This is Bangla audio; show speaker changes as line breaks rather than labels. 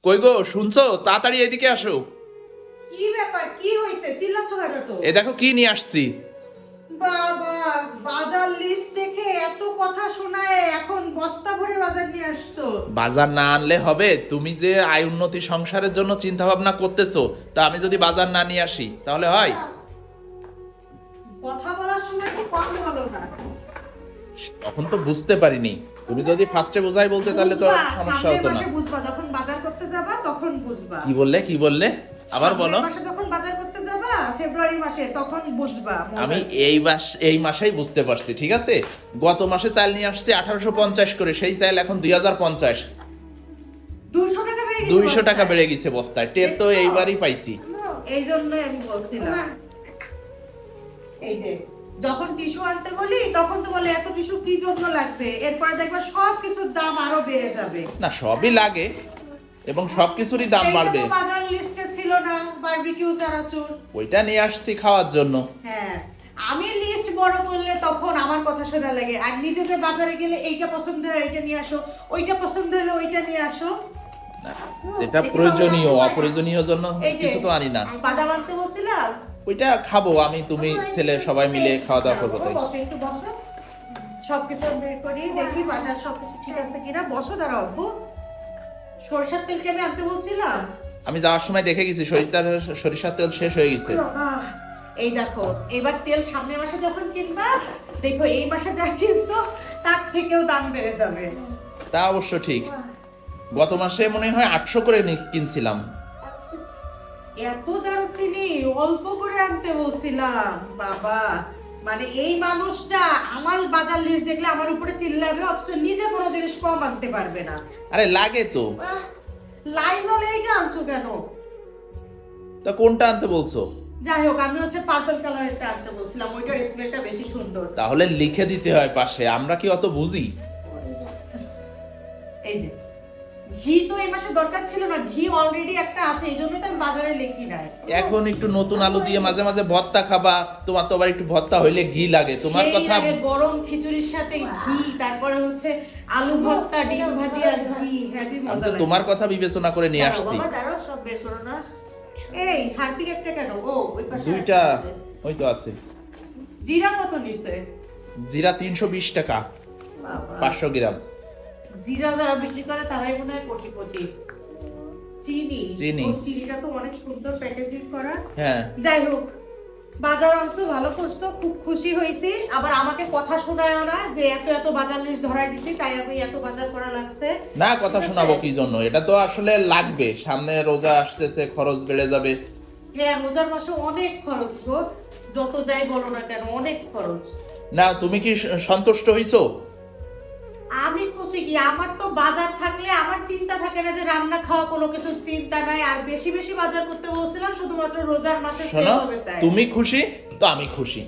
কই গো শুনছো? তাড়াতাড়ি এদিকে আসো।
কি ব্যাপার, কি হয়েছে? চিল্লাচ্ছ কেন? তো
এ দেখো কি নিয়ে আসছি।
বাবা, বাজার লিস্ট দেখে এত কথা শোনায় এখন বস্তা ভরে বাজার নিয়ে আসছো।
বাজার না আনলে হবে? তুমি যে আয় উন্নতি সংসারের জন্য চিন্তা ভাবনা করতেছো, তা আমি যদি বাজার না নিয়ে আসি তাহলে হয়?
কথা বলার সময় তো কথা বলো না।
তখন তো বুঝতে পারিনি। তুমি যদি ফার্স্টে বোঝাই বলতে তাহলে তো
বুঝবা,
সমস্যা
সামনের
হতো না।
মাসে বুঝবা, যখন বাজার করতে যাবা তখন বুঝবা।
কি বললে কি বললে? আবার বলো।
সামনের মাসে যখন বাজার করতে যাবা ফেব্রুয়ারি মাসে তখন বুঝবা।
আমি এই মাসেই বুঝতে পারছি, ঠিক আছে? গত মাসে চাল নিয়ে আসছি 1850 করে, সেই চাল এখন 2050।
200 টাকা বেড়ে গেছে।
200 টাকা
বস্তায়।
বেড়ে গেছে বস্তায়। টের তো
দেখছো?
এইবারই পাইছি।
এই জন্যই আমি বলছিলাম। এই যে যখন টিস্যু আনতে বলি তখন তো বলে এত টিস্যু কি জন্য লাগবে, এরপরে দেখবা সব কিছুর দাম আরো বেড়ে যাবে।
না, সবই লাগে এবং সবকিছুরই দাম
এইটা
বাড়বে।
তো বাজার লিস্টে ছিল না, বারবিকিউ চানাচুর।
ওইটা নিয়ে আসছি খাওয়ার জন্য।
হ্যাঁ, আমি লিস্ট বড় করলে তখন আমার কথা শোনা লাগে, আর নিজে যে বাজারে গেলে এইটা পছন্দ হয় এইটা নিয়ে আসো, ওইটা পছন্দ হলে ওইটা নিয়ে আসো।
না, যেটা প্রয়োজনীয় অপ্রয়োজনীয় জন্য
এই যে
কিছু তো আনি না।
বাদাম আনতে বলছিলাম,
ওইটা খাবো আমি তুমি ছেলে সবাই মিলে খাওয়া দাওয়া করবো তাই।
বসো একটু বসো, সবকিছু বের করি দেখি বাজার সবকিছু ঠিক আছে কিনা। বসো, দাঁড়াও আব্বু। সরিষার তেলকে আমি আনতে বলছিলাম।
আমি যাওয়ার সময় দেখে গেছি সরিষার তেল শেষ হয়ে গেছে।
এই দেখো, এবার তেল সামনের মাসে যখন কিনবা দেখো এই মাসে যা কিনছো তার থেকেও দাম বেড়ে যাবে।
তা অবশ্য ঠিক। গত মাসে মনে হয় 800 করে কিনছিলাম।
এত দারুচিনি অল্প করে আনতে বলছিলাম। বাবা, মানে এই মানুষটা আমার বাজার লিস্ট দেখলে আমার উপরে চিল্লাবে, অথচ নিজে কোনো জিনিস কম আনতে পারবে না।
আরে লাগে তো।
লাইজল এইটা আনছো কেন?
তা কোনটা আনতে বলছো?
যাই হোক, আমি হচ্ছে পার্পল কালারেরটা আনতে বলছিলাম, ওইটার স্মেলটা বেশি সুন্দর।
তাহলে লিখে দিতে হয় পাশে, আমরা কি অত বুঝি?
এই যে ঘি তো এই মাসে দরকার ছিল না, ঘি অলরেডি একটা আছে, এই জন্যই তো আমি বাজারে লিখি নাই।
এখন একটু নতুন আলু দিয়ে মাঝে মাঝে ভর্তা খাবা, তোমার তো আবার একটু ভর্তা হইলে ঘি লাগে। তোমার
সেই
কথা
লাগে গরম খিচুড়ির সাথে ঘি, তারপরে হচ্ছে আলু ভর্তা, ডিম ভাজি আর ঘি, হেভি
আমি
মজা
তো
লাগে।
তোমার কথা বিবেচনা করে নিয়ে
দাঁড়াও
আসছি।
বাবা, দাঁড়াও, সব বের করো না। এই হারপিক একটা কেন? ও ওই পাশে
দুইটা
আছে।
ওই তো আছে।
জিরা কত নিছে?
জিরা 320 টাকা,
বাবা,
500 গ্রাম।
জিরা যারা বিক্রি করে তারাই মনে হয় কোটিপতি। চিনি,
চিনি।
ও চিনিটা তো অনেক সুন্দর প্যাকেজিং করা।
হ্যাঁ,
যাই হোক, বাজার আনছো ভালো করছো, খুব খুশি হয়েছি। আবার আমাকে কথা শোনায়ও না যে এত এত বাজার লিস্ট ধরাই দিছি তাই আমি এত বাজার করা লাগছে।
না কথা
ঠিক আছে?
শোনাবো কি জন্য? এটা তো আসলে লাগবে, সামনে রোজা আসতেছে, খরচ বেড়ে যাবে।
হ্যাঁ, রোজার মাসে অনেক খরচ গো, যত যাই বলো না কেন অনেক খরচ।
না, তুমি কি সন্তুষ্ট হইছো?
আমি খুশি কি, আমার তো বাজার থাকলে আমার চিন্তা থাকে না যে রান্না খাওয়া কোনো কিছু চিন্তা নাই। আর বেশি বেশি বাজার করতে বলছিলাম শুধুমাত্র রোজার মাসে সেল
শোনো,
হবে তাই।
তুমি খুশি তো আমি খুশি।